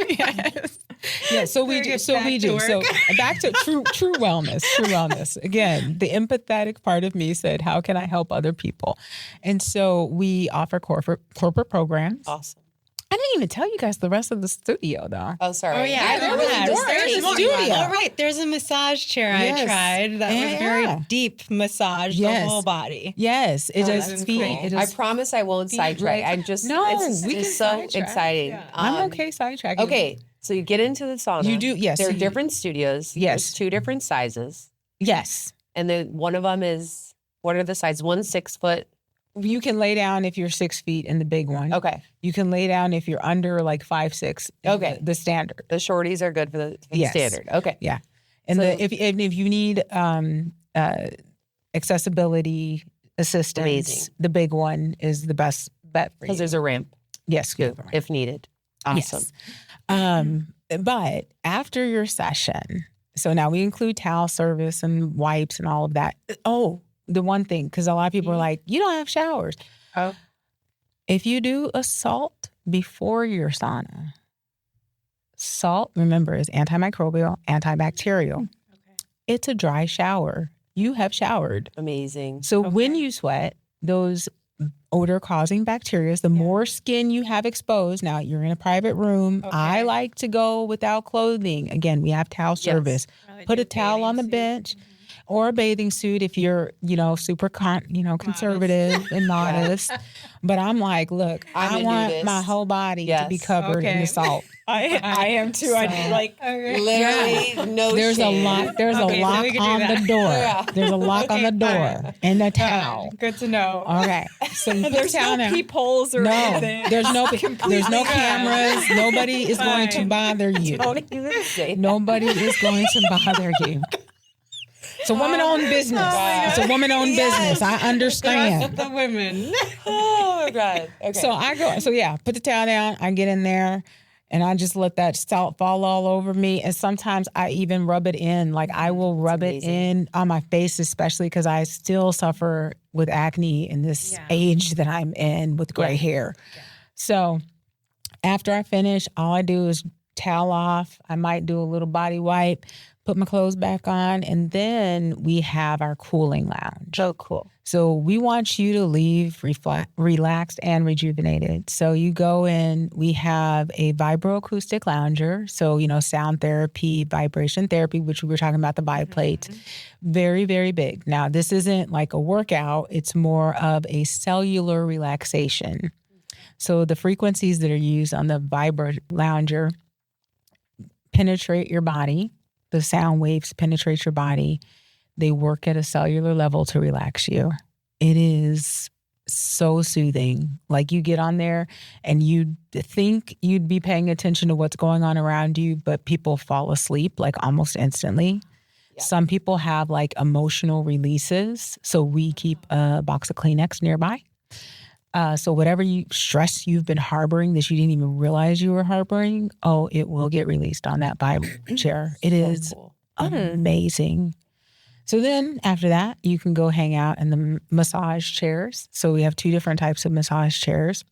Yeah, so we do. So back to true wellness. Again, the empathetic part of me said, how can I help other people? And so we offer corporate programs. Awesome. I didn't even tell you guys the rest of the studio, though. Oh, sorry. Oh, yeah. There's a studio. All right. There's a massage chair I tried that was very deep massage the whole body. Yes. It does feet. I promise I won't sidetrack. It's so exciting. Yeah. I'm okay sidetracking. Okay. So you get into the sauna. You do, yes. There are different studios. Yes. There's 2 different sizes. Yes. And then one of them is, what are the sizes? One's 6 foot. You can lay down if you're 6 feet in the big one. Okay. You can lay down if you're under like 5'6". Okay. The standard. The shorties are good for the standard. Okay. Yeah. And if you need accessibility assistance, amazing. The big one is the best bet for you. Because there's a ramp. Yes. If needed. Awesome. Yes. But after your session, so now we include towel service and wipes and all of that. Oh, the one thing, because a lot of people are like, you don't have showers. Oh. If you do a salt before your sauna, salt, remember, is antimicrobial, antibacterial. Okay. It's a dry shower. You have showered. Amazing. So when you sweat, those odor-causing bacteria, the more skin you have exposed. Now, you're in a private room. Okay. I like to go without clothing. Again, we have towel service. Put a towel on the bench. Mm-hmm. Or a bathing suit if you're, super conservative and modest. But I'm like, look, I want my whole body to be covered in the salt. I am too. So, I like literally no There's shame. a lock. There's a lock on the door. Yeah. There's a lock on the door and a towel. Good to know. Okay. So there's no peepholes or anything. There's no cameras. Nobody is going to bother you. Don't even say that. Nobody is going to bother you. It's a woman-owned business. It's a woman-owned business. I understand. The women. Oh, my God. Okay. So I go, put the towel down. I get in there, and I just let that salt fall all over me. And sometimes I even rub it in. Like, I will rub it in on my face, especially because I still suffer with acne in this age that I'm in with gray hair. Yeah. So after I finish, all I do is towel off. I might do a little body wipe, put my clothes back on, and then we have our cooling lounge. Oh, cool. So we want you to leave relaxed and rejuvenated. So you go in, we have a vibroacoustic lounger. So, sound therapy, vibration therapy, which we were talking about, the vibe plates. Very, very big. Now, this isn't like a workout. It's more of a cellular relaxation. So the frequencies that are used on the vibro lounger penetrate your body. The sound waves penetrate your body. They work at a cellular level to relax you. It is so soothing. Like, you get on there and you think you'd be paying attention to what's going on around you, but people fall asleep like almost instantly. Yeah. Some people have like emotional releases. So we keep a box of Kleenex nearby. So whatever stress you've been harboring that you didn't even realize you were harboring, it will get released on that vibe chair. It is amazing. So then after that, you can go hang out in the massage chairs. So we have 2 different types of massage chairs.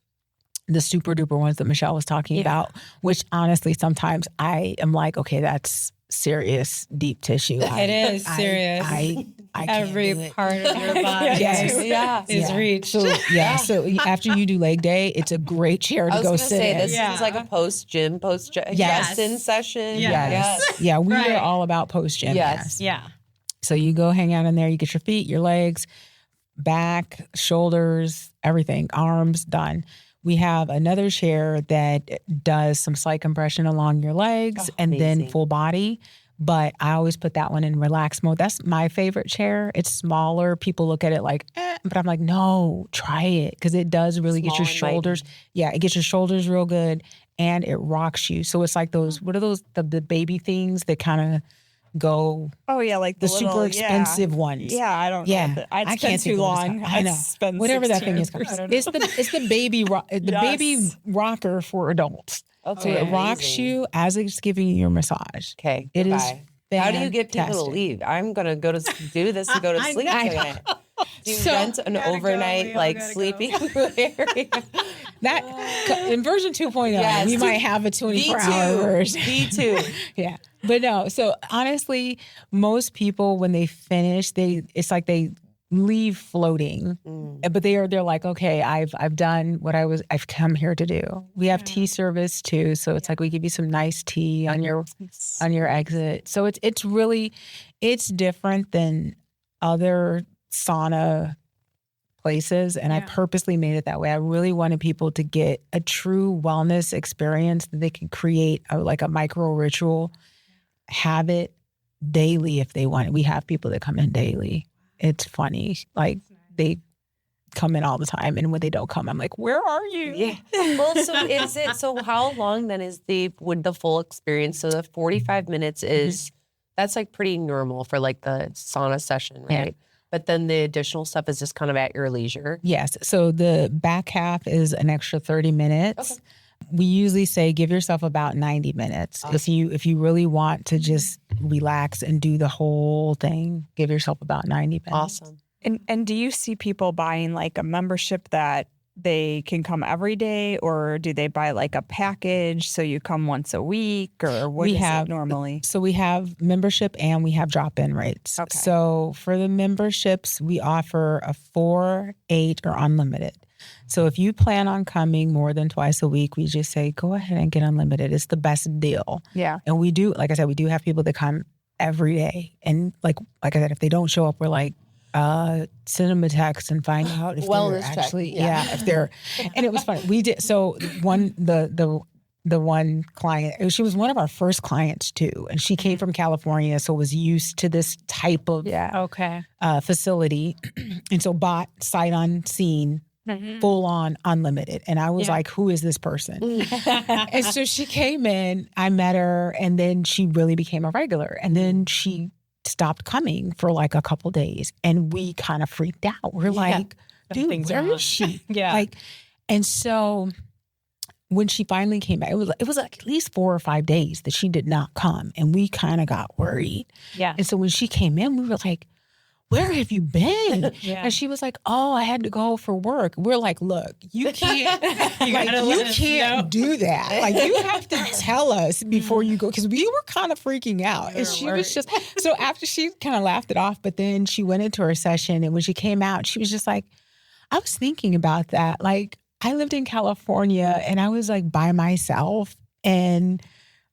The super duper ones that Michelle was talking about, which honestly, sometimes I am like, okay, that's serious deep tissue. It is serious. I every part of your body is reached. So so after you do leg day, it's a great chair to go sit in. This is like a post-gym, rest-in session. Yes. Yeah, we are all about post-gym. Yes. Yeah. So you go hang out in there, you get your feet, your legs, back, shoulders, everything, arms, done. We have another chair that does some slight compression along your legs and then full body. But I always put that one in relax mode. That's my favorite chair. It's smaller. People look at it like, but I'm like, no, try it. Because it does really get your shoulders. Yeah, it gets your shoulders real good and it rocks you. So it's like those, what are those, the baby things that kind of go. Oh, yeah, like the super expensive ones. Yeah, I don't know. Yeah, I can't too long. I know. Whatever that thing is. It's the baby baby rocker for adults. Okay. So it rocks you as it's giving you your massage. Okay. It is fantastic. How do you get people to leave? I'm going to go to do this and go to sleep tonight. Do you rent an overnight sleeping area? That in version 2.0, we might have a 24-hour version. V2. Yeah. But no, so honestly, most people when they finish, it's like they leave floating. But they're like, okay, I've done what I've come here to do. We have tea service too, so it's like we give you some nice tea on your exit. So it's different than other sauna places, and I purposely made it that way. I really wanted people to get a true wellness experience that they can create like a micro ritual, have it daily if they want it. We have people that come in daily. It's funny. Like they come in all the time, and when they don't come, I'm like, where are you? Yeah. Well, so how long then would the full experience? So the 45 minutes that's like pretty normal for like the sauna session, right? Yeah. But then the additional stuff is just kind of at your leisure. Yes. So the back half is an extra 30 minutes. Okay. We usually say give yourself about 90 minutes. Awesome. If you really want to just relax and do the whole thing, give yourself about 90 minutes. Awesome. And do you see people buying like a membership that they can come every day, or do they buy like a package so you come once a week, or what is it normally? So we have membership and we have drop-in rates. Okay. So for the memberships, we offer a 4, 8, or unlimited. So if you plan on coming more than twice a week, we just say, go ahead and get unlimited. It's the best deal. Yeah. And we do, like I said, we do have people that come every day. And like I said, if they don't show up, we're like, send them a text and find out if they're actually, if they're, and it was funny. We did, so the one client, she was one of our first clients too. And she came from California, so was used to this type of facility. And so bought sight unseen, full on unlimited. And I was like, who is this person? And so she came in, I met her, and then she really became a regular. And then she stopped coming for like a couple days, and we kind of freaked out. We're like, dude, where is she? Like, and so when she finally came back, it was like at least 4 or 5 days that she did not come, and we kind of got worried. Yeah. And so when she came in, we were like, where have you been? And she was like, oh, I had to go for work. We're like, look, you can't, you can't do that. Like, you have to tell us before you go, because we were kind of freaking out. And she was just, so after she kind of laughed it off, but then she went into her session, and when she came out, she was just like, I was thinking about that. Like, I lived in California, and I was like by myself, and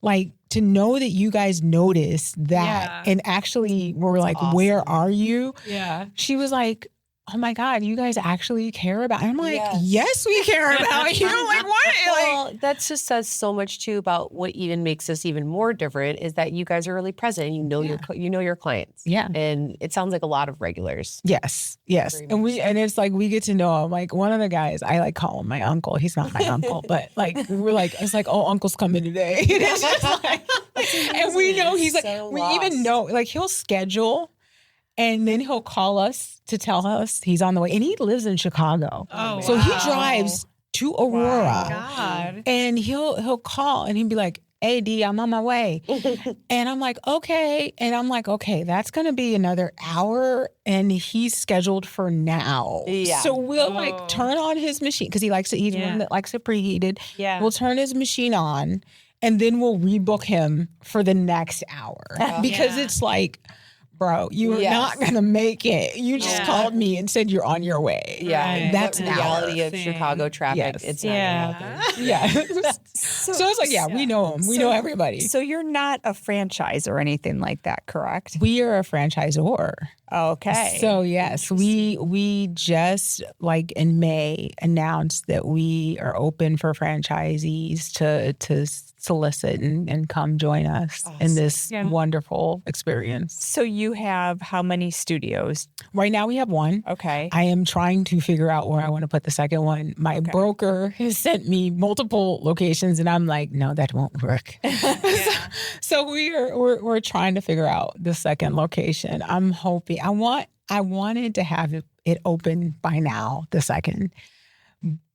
like, to know that you guys noticed that and actually were like, awesome. Where are you? Yeah. She was like, oh my God, you guys actually care about, and I'm like, yes we care about you. Like, what? Well, that just says so much too about what even makes us even more different is that you guys are really present, and you know your clients. Yeah. And it sounds like a lot of regulars. Yes. And it's like, we get to know him. Like, one of the guys, I like call him my uncle. He's not my uncle, but like, we're like, it's like, oh, uncle's coming today. And it's just like, and we know he's like, so we even know, like, he'll schedule, and then he'll call us to tell us he's on the way. And he lives in Chicago. Oh, so he drives to Aurora. Wow. God. And he'll call, and he'd be like, hey, D, I'm on my way. And I'm like, okay. And I'm like, okay, that's going to be another hour. And he's scheduled for now. Yeah. So we'll like turn on his machine, because he's one that likes it preheated. Yeah. We'll turn his machine on, and then we'll rebook him for the next hour. Because it's like, bro, you are not going to make it. You just called me and said you're on your way. Yeah. That's the reality of Chicago traffic. Yes. It's not going to happen. Yeah. So it's like, yeah, we know them. We know everybody. So you're not a franchise or anything like that, correct? We are a franchisor. Okay. So yes, we just like in May announced that we are open for franchisees to solicit and come join us in this wonderful experience. So you have how many studios? Right now we have one. Okay. I am trying to figure out where I want to put the second one. My broker has sent me multiple locations and I'm like, no, that won't work. So we're trying to figure out the second location. I'm hoping I wanted to have it open by now, the second.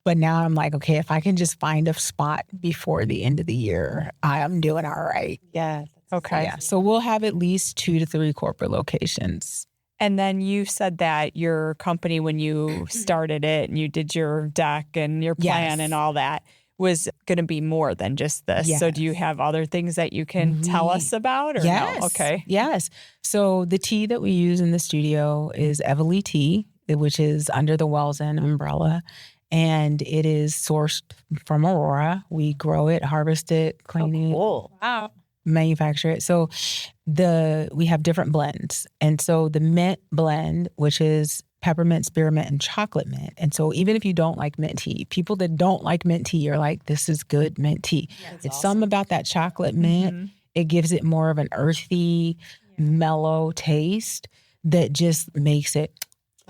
But now I'm like, okay, if I can just find a spot before the end of the year, I'm doing all right. Yeah. Okay. Yeah. So we'll have at least 2 to 3 corporate locations. And then you said that your company, when you started it and you did your deck and your plan and all that, was going to be more than just this. Yes. So do you have other things that you can tell us about? Or yes. No? Okay. Yes. So the tea that we use in the studio is Everly tea, which is under the Wells Inn umbrella. And it is sourced from Aurora. We grow it, harvest it, clean it. Cool. Wow. Manufacture it. So we have different blends. And so the mint blend, which is peppermint, spearmint, and chocolate mint. And so even if you don't like mint tea, people that don't like mint tea are like, this is good mint tea. It's something about that chocolate mint. It gives it more of an earthy, mellow taste that just makes it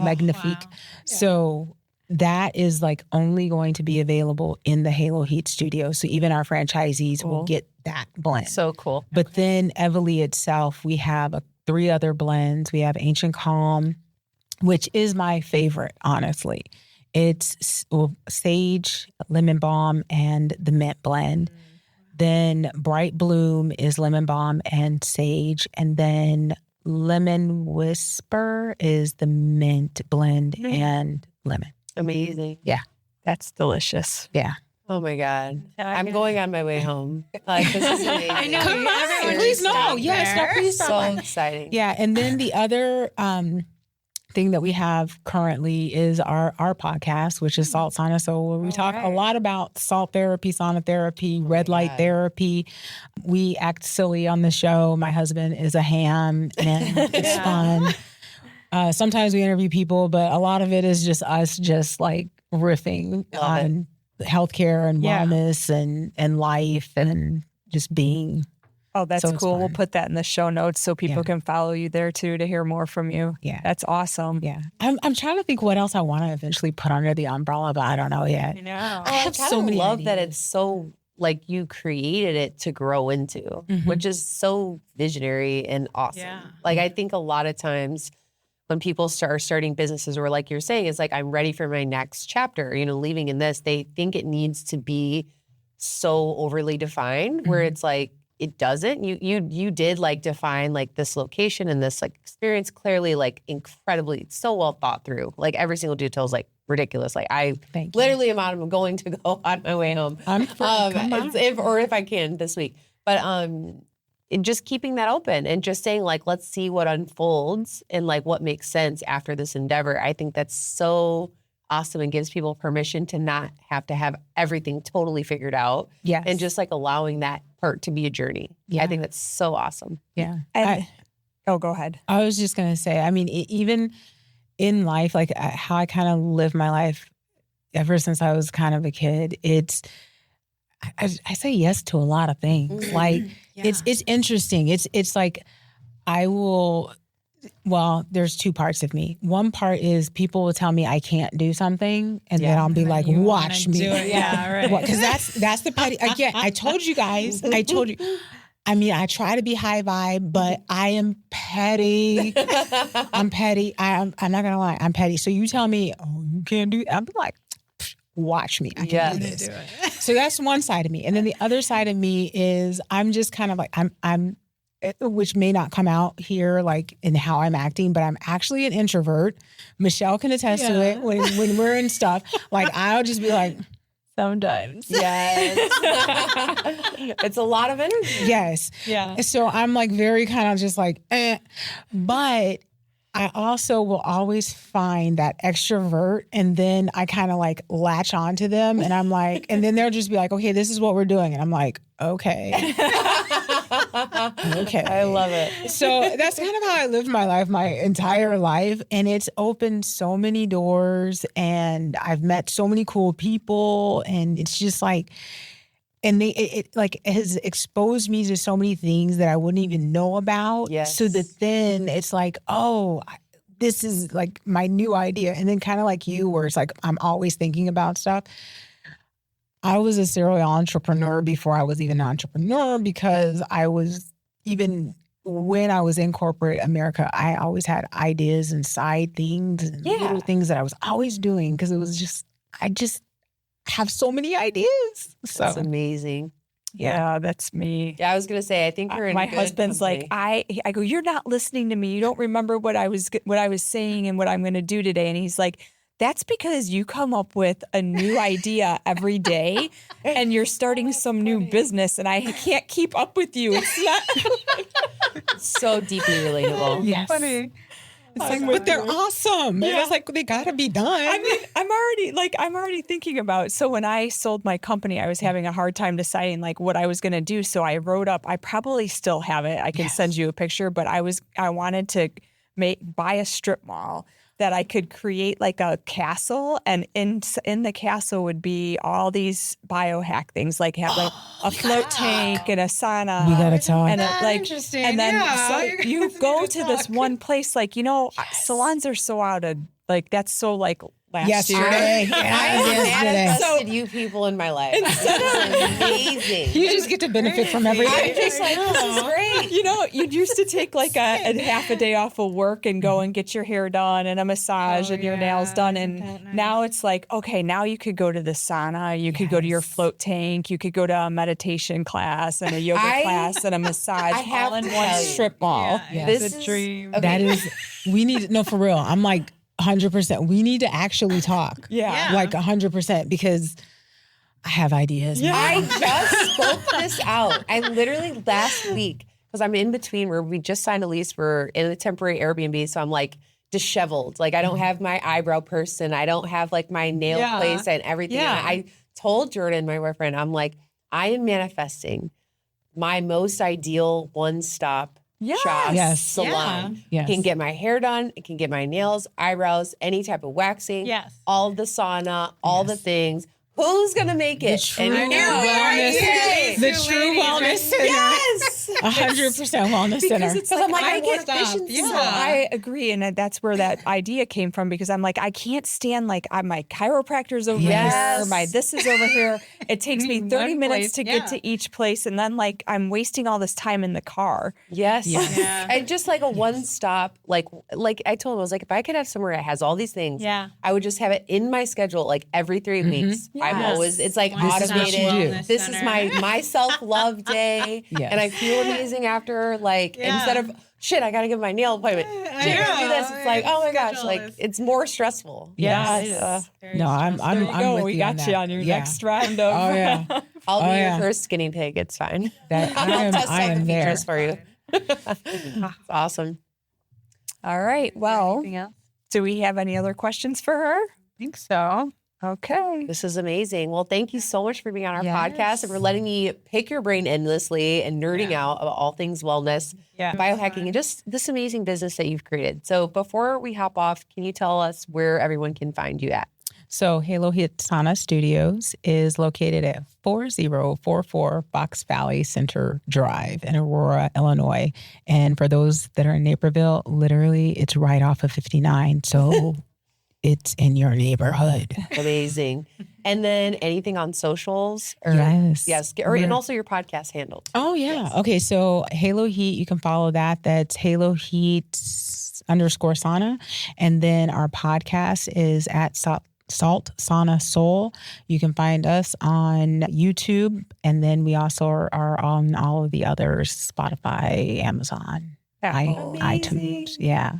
magnifique. Wow. So that is like only going to be available in the HaloHeat studio. So even our franchisees will get that blend. So cool. But then Everly itself, we have 3 other blends. We have Ancient Calm, which is my favorite, honestly. It's sage, lemon balm, and the mint blend. Then Bright Bloom is lemon balm and sage. And then Lemon Whisper is the mint blend and lemon. Amazing. Yeah. That's delicious. Yeah. Oh my God. I'm going on my way home. Like, this is amazing. I know. Come on. Everyone Please, should no. stop Yes. there. No, please stop. So exciting. Yeah. And then the other thing that we have currently is our podcast, which is Salt Sauna Soul, where we talk a lot about salt therapy, sauna therapy, red light therapy. We act silly on the show. My husband is a ham and it's fun. Sometimes we interview people, but a lot of it is just us just like riffing on healthcare and wellness and life and just being. Oh, that's So it's cool. fun. We'll put that in the show notes so people can follow you there too to hear more from you. Yeah. That's awesome. Yeah. I'm trying to think what else I want to eventually put under the umbrella, but I don't know yet. I know. I have so many love that ideas. it's so like you created it to grow into, which is so visionary and awesome. Yeah. Like I think a lot of times when people start starting businesses or like you're saying, it's like, I'm ready for my next chapter, leaving in this, they think it needs to be so overly defined where it's like, it doesn't. You did like define like this location and this like experience clearly, like incredibly so well thought through. Like every single detail is like ridiculous. Like I literally am going to go on my way home. If I can this week. But and just keeping that open and just saying like, let's see what unfolds and like what makes sense after this endeavor. I think that's so awesome and gives people permission to not have to have everything totally figured out. Yes. And just like allowing that part to be a journey. Yeah. I think that's so awesome. Yeah. And, go ahead. I was just going to say, I mean, even in life, like how I kind of live my life ever since I was kind of a kid, I say yes to a lot of things. Like it's interesting. It's like there's 2 parts of me. One part is people will tell me I can't do something and then I'll be like, watch me. Yeah, right. Because that's the petty. Again, I told you guys, I mean, I try to be high vibe, but I am petty. I'm petty. I'm not going to lie. I'm petty. So you tell me, oh, you can't do that. I'll be like, watch me. I can do this. So that's one side of me. And then the other side of me is I'm just kind of like, I'm which may not come out here like in how I'm acting, but I'm actually an introvert. Michelle can attest to it when we're in stuff. Like I'll just be like, Sometimes. Yes. It's a lot of energy. yes. Yeah. So I'm like very kind of just like, but I also will always find that extrovert, and then I kind of like latch onto them, and I'm like, and then they'll just be like, okay, this is what we're doing. And I'm like, okay. Okay. I love it. So that's kind of how I lived my life, my entire life. And it's opened so many doors, and I've met so many cool people, and it's just like, and it like has exposed me to so many things that I wouldn't even know about. Yes. So that then it's like, oh, this is like my new idea. And then kind of like you, where it's like, I'm always thinking about stuff. I was a serial entrepreneur before I was even an entrepreneur, because I was, even when I was in corporate America, I always had ideas and side things and little things that I was always doing, because it was just, I just have so many ideas. So That's amazing. Yeah, that's me. Yeah, I was gonna say, I think you're in my good husband's company. like, I go, you're not listening to me. You don't remember what I was saying and what I'm going to do today. And he's like, that's because you come up with a new idea every day, and you're starting some new business, and I can't keep up with you. It's not so deeply relatable. yes. Funny. It's like, but they're awesome. Yeah. And it's like, they gotta be done. I mean, I'm already thinking about, so when I sold my company, I was having a hard time deciding like what I was going to do. So I wrote up, I probably still have it. I can send you a picture, but I wanted to buy a strip mall that I could create like a castle, and in the castle would be all these biohack things, like have like a float tank and a sauna. We gotta talk. And Interesting. and then Yeah. so you go to this one place, like, salons are so out of, like, that's so like last year. Yesterday. I Yes, yesterday. manifested you people in my life. It's amazing. You just get to benefit from everything. I'm just like, this is great. You'd used to take like a half a day off of work and go and get your hair done and a massage and your nails done. And now it's like, okay, now you could go to the sauna, you could go to your float tank, you could go to a meditation class and a yoga class and a massage I have all in to one tell you. strip mall. Yeah. This It's a is dream. okay. That is, we need, no, for real. I'm like 100%. We need to actually talk. Yeah. Like 100%, because I have ideas. Yeah. I just spoke this out. I literally last week, because I'm in between where we just signed a lease. We're in a temporary Airbnb. So I'm like disheveled. Like I don't have my eyebrow person. I don't have like my nail place and everything. Yeah. And I told Jordan, my boyfriend, I'm like, I am manifesting my most ideal one-stop shop Yes. salon. Yes. Can get my hair done. It can get my nails, eyebrows, any type of waxing. Yes. All the sauna, all the things. Who's gonna make it? The true And here we are today. wellness, the true wellness center. Yes. 100% wellness center. Because it's Because I'm like, I get stop. vision. Yeah. So I agree, and that's where that idea came from, because I'm like, I can't stand like my chiropractor's over Yes. here, my this is over here. It takes me 30 One minutes place, to get to each place, and then like I'm wasting all this time in the car. Yes. Yeah. And just like a one stop, like I told him, I was like, if I could have somewhere that has all these things, Yeah. I would just have it in my schedule like every 3 weeks. I'm Yes. always, it's like One-stop automated. wellness This center. is my self-love day. Yes. And I feel amazing after, like, instead of, shit, I got to get my nail appointment. Shit, I gotta do this. It's like, oh my gosh, like it's more stressful. Yes. Very No, I'm stressful. There you go. with We you got on that. you on your Yeah. next round of. Oh yeah. I'll be Oh, your yeah. first skinny pig. It's fine. That I'll test I out the am there. features for you. It's awesome. All right. Well, Anything else? do we have any other questions for her? I think so. Okay. This is amazing. Well, thank you so much for being on our Yes. podcast and for letting me pick your brain endlessly and nerding out about all things wellness, Yeah. biohacking, and just this amazing business that you've created. So before we hop off, can you tell us where everyone can find you at? So HaloHeat Sauna Studios is located at 4044 Fox Valley Center Drive in Aurora, Illinois. And for those that are in Naperville, literally it's right off of 59. So it's in your neighborhood. Amazing. And then anything on socials? Or, Yes. Yes. Or, and also your podcast handle. Oh, yeah. Okay. So HaloHeat, you can follow that. That's HaloHeat_sauna. And then our podcast is at Salt Sauna Soul. You can find us on YouTube. And then we also are on all of the others, Spotify, Amazon, iTunes. Yeah.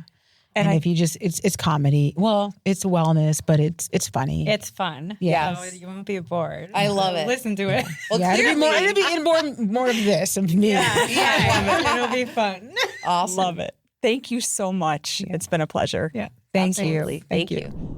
And if you just, it's comedy. Well, it's wellness, but it's funny. It's fun. Yes. So you won't be bored. I love it. Listen to it. Well, yeah, clearly- it'll be more of this of me. Yeah. It'll be fun. Awesome. Love it. Thank you so much. It's been a pleasure. Yeah. Thank Absolutely. you. Thank you.